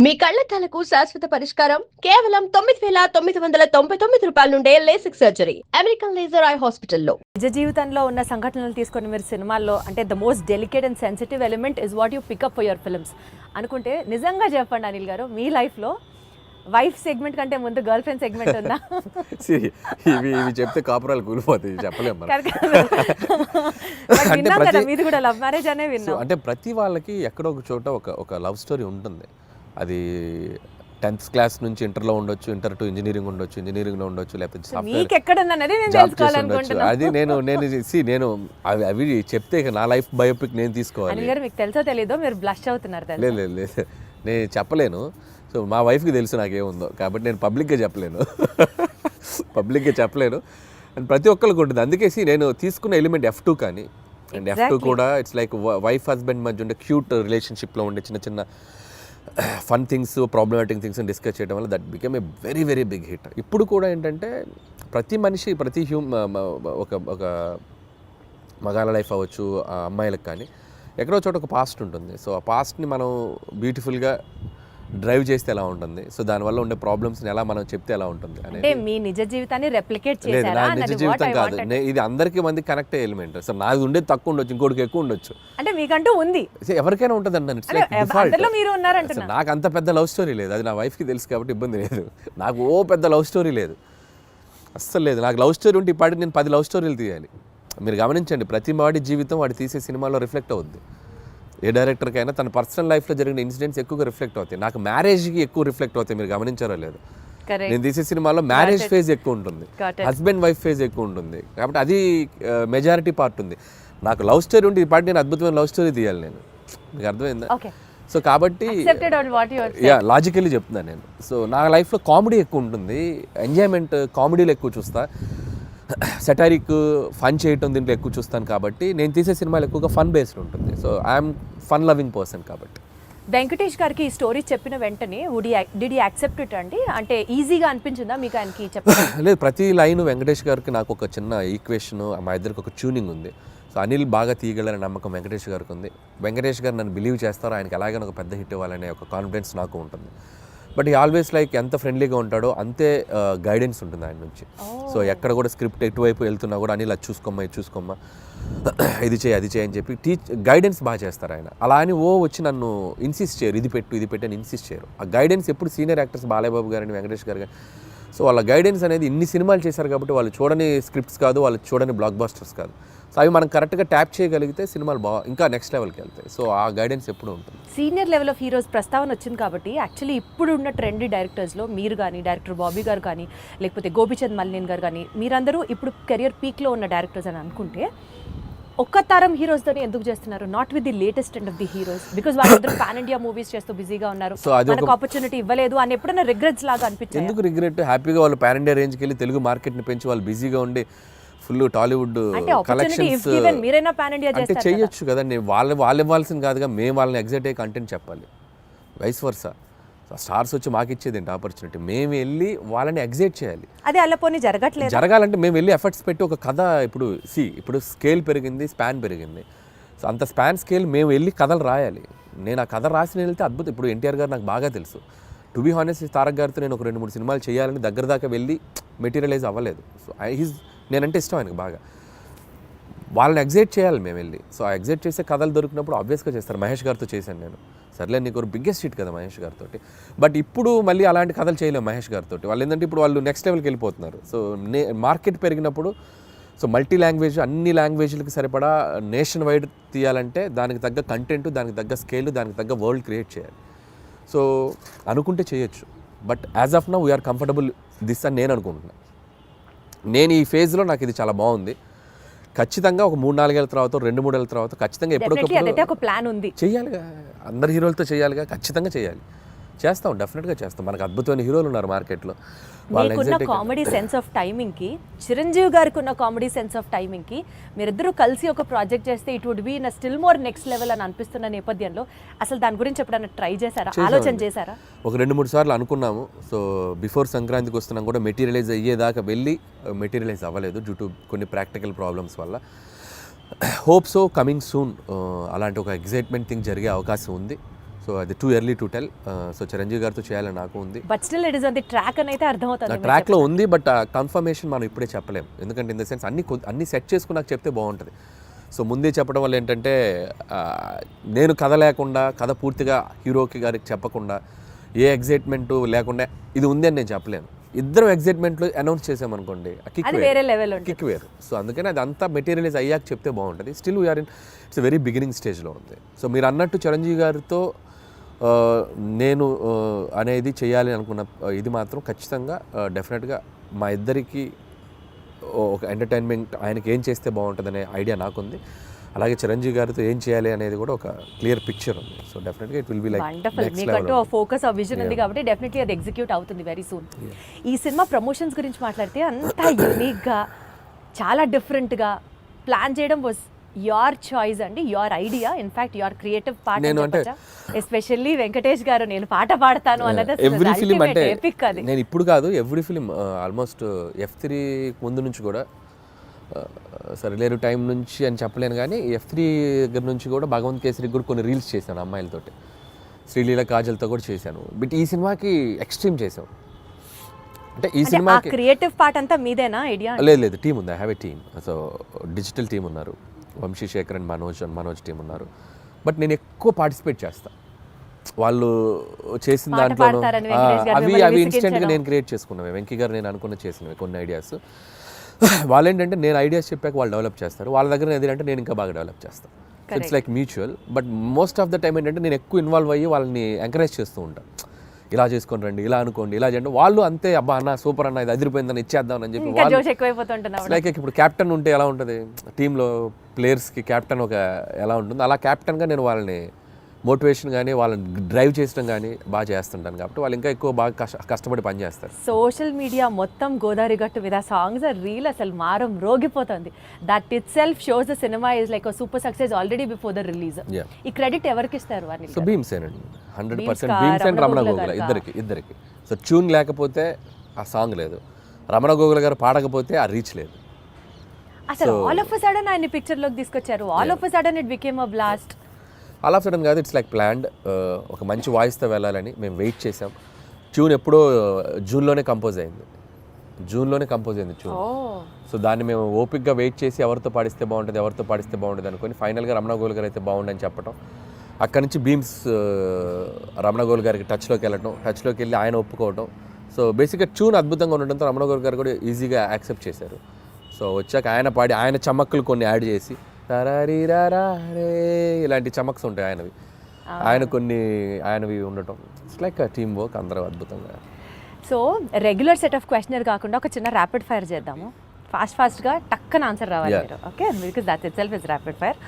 మీ కళ్లద్దాలకు శాశ్వత పరిష్కారం కేవలం 9,999 రూపాయల నుండే LASIK surgery American laser eye హాస్పిటల్లో. నిజ జీవితంలో ఉన్న సంఘటనలు తీసుకొని మీరు సినిమాల్లో అంటే the most delicate and sensitive element is what you pick up for your films అనుకుంటే నిజంగా చెప్పండి అనిల్ గారు, మీ లైఫ్లో వైఫ్ సెగ్మెంట్ కంటే ముందు గర్ల్ ఫ్రెండ్ సెగ్మెంట్ ఉందా? ఇవి చెప్తే కాపురాలు కూలిపోతాయి, చెప్పలేము. మీది కూడా లవ్ మ్యారేజ్ అనే విన్నాం. అంటే ప్రతి వాళ్ళకి ఎక్కడో ఒక చోట ఒక లవ్ స్టోరీ ఉంటుంది. అది 10th క్లాస్ నుంచి ఇంటర్లో ఉండొచ్చు, ఇంటర్ టు ఇంజనీరింగ్ ఉండొచ్చు, ఇంజనీరింగ్లో ఉండొచ్చు, లేకపోతే అది నేను అవి చెప్తే నా లైఫ్ బయోపిక్ నేను తీసుకోవాలి. మీకు తెలుసో తెలీదో మీరు బ్లష్ అవుతున్నారు. లేదు నేను చెప్పలేను. సో మా వైఫ్కి తెలుసు నాకేముందో, కాబట్టి నేను పబ్లిక్గా చెప్పలేను. అండ్ ప్రతి ఒక్కరికి ఉంటుంది. అందుకే నేను తీసుకున్న ఎలిమెంట్ F2 కానీ, అండ్ F2 కూడా ఇట్స్ లైక్ వైఫ్ హస్బెండ్ మధ్య ఉండే క్యూట్ రిలేషన్షిప్లో ఉండే చిన్న చిన్న fun things, problematic things discuss చేయడం వల్ల that become a very very big hit. ఇప్పుడు కూడా ఏంటంటే ప్రతి మనిషి ఒక మగాళ్ళ లైఫ్ అవ్వచ్చు, అమ్మాయిలకు కానీ ఎక్కడో చోట ఒక పాస్ట్ ఉంటుంది. సో ఆ పాస్ట్ని మనం బ్యూటిఫుల్గా డ్రైవ్ చేస్తే ఎలా ఉంటుంది, సో దానివల్ల ఉండే ప్రాబ్లమ్స్ని ఎలా మనం చెప్తే ఎలా ఉంటుంది అంటే మీ నిజ జీవితాన్ని రెప్లికేట్ చేశారా? నా నిజ జీవితం కాదు, ఇది అందరికీ మంది కనెక్ట్ అయ్యే ఎలిమెంట్. సో నాది ఉండేది తక్కువ ఉండొచ్చు, ఇంకోటికి ఎక్కువ ఉండొచ్చు. అంటే మీకంటూ ఉంది, ఎవరికైనా ఉంటుంది అంటాను. నాకు అంత పెద్ద లవ్ స్టోరీ లేదు, అది నా వైఫ్కి తెలుసు కాబట్టి ఇబ్బంది లేదు. నాకు పెద్ద లవ్ స్టోరీ లేదు, అస్సలు లేదు. నాకు లవ్ స్టోరీ ఉంటే ఇప్పటికి నేను 10 లవ్ స్టోరీలు తీయాలి. మీరు గమనించండి, ప్రతి వాడి జీవితం వాడు తీసే సినిమాలో రిఫ్లెక్ట్ అవుద్ది. ఏ డైరెక్టర్కైనా తన పర్సనల్ లైఫ్లో జరిగిన ఇన్సిడెంట్స్ ఎక్కువగా రిఫ్లెక్ట్ అవుతాయి. నాకు మ్యారేజ్కి ఎక్కువ రిఫ్లెక్ట్ అవుతాయి. మీరు గమనించారో లేదు, నేను తీసే సినిమాలో మ్యారేజ్ ఫేజ్ ఎక్కువ ఉంటుంది, హస్బెండ్ వైఫ్ ఫేజ్ ఎక్కువ ఉంటుంది. కాబట్టి అది మెజారిటీ పార్ట్ ఉంది. నాకు లవ్ స్టోరీ ఉంటే ఈ పార్ట్ నేను అద్భుతమైన లవ్ స్టోరీ తీయాలి. నేను మీకు అర్థమైందా? సో కాబట్టి లాజికల్లీ చెప్తున్నాను నేను. సో నా లైఫ్లో కామెడీ ఎక్కువ ఉంటుంది, ఎంజాయ్మెంట్ కామెడీలో ఎక్కువ చూస్తా, సెటారిక్ ఫన్ చేయటం దీంట్లో ఎక్కువ చూస్తాను. కాబట్టి నేను తీసే సినిమాలు ఎక్కువగా ఫన్ బేస్డ్ ఉంటుంది. So I'm fun loving person. కాబట్టి వెంకటేష్ గారికి ఈ స్టోరీ చెప్పిన వెంటనే డిడ్ యూ యాక్సెప్ట్ ఇట్ అండి? అంటే ఈజీగా అనిపించిందా మీకు ఆయనకి చెప్పడం? లేదు, ప్రతి లైన్ వెంకటేష్ గారికి నాకు ఒక చిన్న ఈక్వేషన్, మా ఇద్దరికి ఒక ట్యూనింగ్ ఉంది. సో అనిల్ బాగా తీయగలనే నమ్మకం వెంకటేష్ గారికి ఉంది. వెంకటేష్ గారు నన్ను బిలీవ్ చేస్తారో, ఆయనకి ఎలాగైనా ఒక పెద్ద హిట్ ఇవ్వాలనే ఒక కాన్ఫిడెన్స్ నాకు ఉంటుంది. బట్ ఈ ఆల్వేస్ లైక్ ఎంత ఫ్రెండ్లీగా ఉంటాడో అంతే గైడెన్స్ ఉంటుంది ఆయన నుంచి. సో ఎక్కడ కూడా స్క్రిప్ట్ ఎటువైపు వెళ్తున్నా కూడా అనిల్ అది చూసుకోమ్మా, ఇది చూసుకోమ్మా, ఇది చేయి, అది చేయి అని చెప్పి గైడెన్స్ బాగా చేస్తారు ఆయన. అలా అని వచ్చి నన్ను ఇన్సిస్ట్ చేయరు, ఇది పెట్టు అని ఇన్సిస్ట్ చేయరు. ఆ గైడెన్స్ ఎప్పుడు సీనియర్ యాక్టర్స్ బాలయ్యబాబు గారని, వెంకటేష్ గారు కానీ, సో వాళ్ళ గైడెన్స్ అనేది ఇన్ని సినిమాలు చేశారు కాబట్టి వాళ్ళు చూడని స్క్రిప్ట్స్ కాదు, వాళ్ళు చూడని బ్లాక్ బస్టర్స్ కాదు. సో అవి మనం కరెక్ట్గా ట్యాప్ చేయగలిగితే సినిమాలు ఇంకా నెక్స్ట్ లెవెల్కి వెళ్తాయి. సో ఆ గైడెన్స్ ఎప్పుడు ఉంటుంది. సీనియర్ లెవెల్ ఆఫ్ హీరోస్ ప్రస్తావన వచ్చింది కాబట్టి యాక్చువల్లీ ఇప్పుడు ఉన్న ట్రెండీ డైరెక్టర్స్లో మీరు కానీ, డైరెక్టర్ బాబీ గారు కానీ, లేకపోతే గోపిచంద్ మల్లినేని గారు కానీ, మీరందరూ ఇప్పుడు కెరియర్ పీక్లో ఉన్న డైరెక్టర్స్ అని అనుకుంటే ఒక్క తరం హీరోస్తోనే ఎందుకు చేస్తున్నారు, not with the latest and of the heroes? Because వాళ్ళందరూ పాన్ ఇండియా మూవీస్ చేస్తూ బిజీగా ఉన్నారు, మనకు ఆపర్చునిటీ ఇవ్వలేదు అని ఎప్పుడైనా రిగ్రెట్స్ లాగా అనిపించింది? ఎందుకు రిగ్రెట్? హ్యాపీగా వాళ్ళు పాన్ ఇండియా రేంజ్కి వెళ్ళి తెలుగు మార్కెట్ని పెంచి వాళ్ళు బిజీగా ఉండి ఫుల్ టాలీవుడ్ కలెక్షన్స్ అంటే చేయొచ్చు కదండి. వాళ్ళు ఇవ్వాల్సింది కాదుగా, మేము వాళ్ళని ఎగ్జైట్ అయ్యే కంటెంట్ చెప్పాలి. వైస్ వర్సా, స్టార్స్ వచ్చి మాకు ఇచ్చేది ఏంటి ఆపర్చునిటీ? మేము వెళ్ళి వాళ్ళని ఎగ్జైట్ చేయాలి. అదే అల్లపోని జరగాలంటే మేము వెళ్ళి ఎఫర్ట్స్ పెట్టి ఒక కథ, ఇప్పుడు స్కేల్ పెరిగింది, స్పాన్ పెరిగింది. సో అంత స్పాన్ స్కేల్ మేము వెళ్ళి కథలు రాయాలి. నేను ఆ కథ రాసి వెళ్తే అద్భుతం. ఇప్పుడు ఎన్టీఆర్ గారు నాకు బాగా తెలుసు. టు బీ హానెస్ట్, తారక్ గారితో నేను ఒక 2-3 సినిమాలు చేయాలని దగ్గర దాకా వెళ్ళి మెటీరియలైజ్ అవ్వలేదు. సో నేనంటే ఇష్టం ఆయనకు బాగా. వాళ్ళని ఎగ్జైట్ చేయాలి మేము వెళ్ళి. సో ఆ ఎగ్జైట్ చేసే కథలు దొరికినప్పుడు ఆబ్వియస్గా చేస్తారు. మహేష్ గారితో చేశాను నేను. సర్లే, నీకు బిగ్గెస్ట్ హిట్ కదా మహేష్ గారితో. బట్ ఇప్పుడు మళ్ళీ అలాంటి కథలు చేయలేము మహేష్ గారితో. వాళ్ళు ఏంటంటే ఇప్పుడు వాళ్ళు నెక్స్ట్ లెవెల్కి వెళ్ళిపోతున్నారు. సో మార్కెట్ పెరిగినప్పుడు, సో మల్టీ లాంగ్వేజ్, అన్ని లాంగ్వేజ్లకి సరిపడా నేషన్ వైడ్ తీయాలంటే దానికి తగ్గ కంటెంట్, దానికి తగ్గ స్కేల్, దానికి తగ్గ వరల్డ్ క్రియేట్ చేయాలి. సో అనుకుంటే చేయొచ్చు. But as of now we're comfortable this అని నేను అనుకుంటున్నాను. నేను ఈ ఫేజ్లో నాకు ఇది చాలా బాగుంది. ఖచ్చితంగా ఒక 3-4 ఏళ్ళ తర్వాత, 2-3 ఏళ్ళ తర్వాత ఖచ్చితంగా ఎప్పుడొకప్పుడు ప్లాన్ ఉంది, చేయాలిగా. అందరు హీరోలతో చేయాలిగా, ఖచ్చితంగా చేయాలి. చేస్తాం, డెఫినెట్గా చేస్తాం. మనకు అద్భుతమైన హీరోలు ఉన్నారు మార్కెట్లో. మీకున్న కామెడీ సెన్స్ ఆఫ్ టైమింగ్కి, చిరంజీవి గారికి ఉన్న కామెడీ సెన్స్ ఆఫ్ టైమింగ్కి మీరిద్దరూ కలిసి ఒక ప్రాజెక్ట్ చేస్తే it would be in still more next level అని అనిపిస్తున్న నేపథ్యంలో అసలు దాని గురించి ఎప్పుడైనా ట్రై చేశారా, ఆలోచన చేశారా? ఒక 2-3 సార్లు అనుకున్నాము. సో బిఫోర్ సంక్రాంతికి వస్తున్నాం కూడా మెటీరియలైజ్ అయ్యేదాకా వెళ్ళి మెటీరియలైజ్ అవ్వలేదు డ్యూ టు కొన్ని ప్రాక్టికల్ ప్రాబ్లమ్స్ వల్ల. హోప్ సో కమింగ్ సూన్ అలాంటి ఒక ఎగ్జైట్మెంట్ థింగ్ జరిగే అవకాశం ఉంది. సో అది too early to tell. So Chiranjeevi గారితో చేయాలని నాకు ఉంది. But still it is on the track అని అయితే అర్థమవుతుంది. నా ట్రాక్లో ఉంది, బట్ కన్ఫర్మేషన్ మనం ఇప్పుడే చెప్పలేము. ఎందుకంటే ఇన్ ద సెన్స్ అన్ని సెట్ చేసుకుని నాకు చెప్తే బాగుంటుంది. సో ముందే చెప్పడం వల్ల ఏంటంటే నేను కథ లేకుండా, కథ పూర్తిగా హీరోకి గారికి చెప్పకుండా, ఏ ఎగ్జైట్మెంట్ లేకుండా ఇది ఉంది అని నేను చెప్పలేను. ఇద్దరం ఎగ్జైట్మెంట్లో అనౌన్స్ చేసామనుకోండి, అది వేరే లెవెల్ ఉంటుంది. కిక్ వేరు. సో అందుకని అది అంతా మెటీరియలైజ్ అయ్యాక చెప్తే బాగుంటుంది. Still we're in it's very beginning స్టేజ్లో ఉంది. సో మీరు అన్నట్టు చిరంజీవి గారితో నేను అనేది చేయాలి అనుకున్న ఇది మాత్రం ఖచ్చితంగా డెఫినెట్గా మా ఇద్దరికి ఒక ఎంటర్టైన్మెంట్, ఆయనకి ఏం చేస్తే బాగుంటుందనే ఐడియా నాకుంది. అలాగే చిరంజీవి గారితో ఏం చేయాలి అనేది కూడా ఒక క్లియర్ పిక్చర్ ఉంది. సో డెఫినెట్గా it will be like wonderful. మీకంటూ ఆ ఫోకస్, ఆ విజన్ ఉంది కాబట్టి డెఫినెట్లీ అది ఎగ్జిక్యూట్ అవుతుంది వెరీ సూన్. ఈ సినిమా ప్రమోషన్స్ గురించి మాట్లాడితే అంతా యూనిక్గా, చాలా డిఫరెంట్గా ప్లాన్ చేయడం వాజ్ యువర్ చాయిస్ అండి, your idea, in fact your creative part. Especially Venkatesh గారు నేను పాట పాడతాను అన్నది ఎవ్రీ ఫిలిం అంటే ఎపిక్. అది నేను ఇప్పుడు కాదు, ఎవ్రీ ఫిలిం ఆల్మోస్ట్ F3 ముందు నుంచి కూడా, సరిలేరు టైం నుంచి అని చెప్పలేను కానీ F3 దగ్గర నుంచి కూడా భగవంత్ కేసరికి కూడా కొన్ని రీల్స్ చేశాను అమ్మాయిలతోటి, శ్రీలీల కాజల్తో కూడా చేశాను. బట్ ఈ సినిమాకి ఎక్స్ట్రీమ్ చేసాం. అంటే ఈ సినిమాకి క్రియేటివ్ పార్ట్ అంతా మీదేనా ఐడియా? లేదు, టీం ఉంది. I have a team. So digital team ఉన్నారు, వంశీశేఖర్ అండ్ మనోజ్ టీం ఉన్నారు. బట్ నేను ఎక్కువ పార్టిసిపేట్ చేస్తాను. వాళ్ళు చేసిన దాంట్లో అవి ఇన్స్టెంట్గా నేను క్రియేట్ చేసుకున్నాను. వెంకీ గారు నేను అనుకున్న చేసినవి కొన్ని ఐడియాస్. వాళ్ళు ఏంటంటే నేను ఐడియాస్ చెప్పాక వాళ్ళు డెవలప్ చేస్తారు, వాళ్ళ దగ్గర ఏదంటే నేను ఇంకా బాగా డెవలప్ చేస్తాను. It's like mutual. But most of the time ఏంటంటే నేను ఎక్కువ ఇన్వాల్వ్ అయ్యి వాళ్ళని ఎంకరేజ్ చేస్తూ ఉంటాను. ఇలా చేసుకొని రండి, ఇలా అనుకోండి, ఇలా చేయండి. వాళ్ళు అంతే, అబ్బా అన్న సూపర్ అన్న, ఇది అదిరిపోయిందని ఇచ్చేద్దాం అని చెప్పి. లైక్ ఇప్పుడు కెప్టెన్ ఉంటే ఎలా ఉంటుంది టీంలో, ప్లేయర్స్కి కెప్టెన్ ఒక ఎలా ఉంటుంది, అలా కెప్టెన్గా నేను వాళ్ళని మోటివేషన్ కానీ వాళ్ళని డ్రైవ్ చేయడం కానీ బాగా చేస్తుంటాను. కాబట్టి వాళ్ళు ఇంకా ఎక్కువ బాగా కష్టపడి పనిచేస్తారు. సోషల్ మీడియా మొత్తం గోదావరి గట్టు మీద సాంగ్స్ రీల్ అసలు మారం రోగిపోతుంది. That itself shows the cinema is like super success already before the release. ఈ క్రెడిట్ ఎవరికి ఇస్తారు? సో భీమ్సేన్ అండి, 100% భీమ్సేన్, రమణ గోగుల ఇద్దరికి. సో ట్యూన్ లేకపోతే ఆ సాంగ్ లేదు, రమణ గోగుల గారు పాడకపోతే ఆ రీచ్ లేదు. అసలు ఆల్ ఆఫ్ అ సడన్ ఆయన పిక్చర్ లోకి తీసుకొచ్చారు. All of a sudden it became a blast. All of sudden కాదు, ఇట్స్ లైక్ ప్లాన్డ్. ఒక మంచి వాయిస్తో వెళ్ళాలని మేము వెయిట్ చేసాం. ట్యూన్ ఎప్పుడో జూన్లోనే కంపోజ్ అయింది ట్యూన్. సో దాన్ని మేము ఓపిక్గా వెయిట్ చేసి ఎవరితో పాడిస్తే బాగుంటుంది అనుకొని ఫైనల్గా రమణ గోల్ గారు అయితే బాగుండని చెప్పడం. అక్కడి నుంచి బీమ్స్ రమణ గోల్ గారికి టచ్లోకి వెళ్ళి ఆయన ఒప్పుకోవడం. సో బేసిక్గా ట్యూన్ అద్భుతంగా ఉండడంతో రమణ గోల్ గారు కూడా ఈజీగా యాక్సెప్ట్ చేశారు. సో వచ్చాక ఆయన పాడి, ఆయన చమక్కులు కొన్ని యాడ్ చేసి ఇలాంటి చమక్స్ ఉంటాయి ఆయనవి ఉండటం. ఇట్స్ లైక్ టీమ్ వర్క్, అందరూ అద్భుతంగా. So regular set of questionnaire కాకుండా ఒక చిన్న ర్యాపిడ్ ఫైర్ చేద్దాము. ఫాస్ట్గా టక్కన ఆన్సర్ రావాలి మీరు. Okay, because that it self is rapid fire.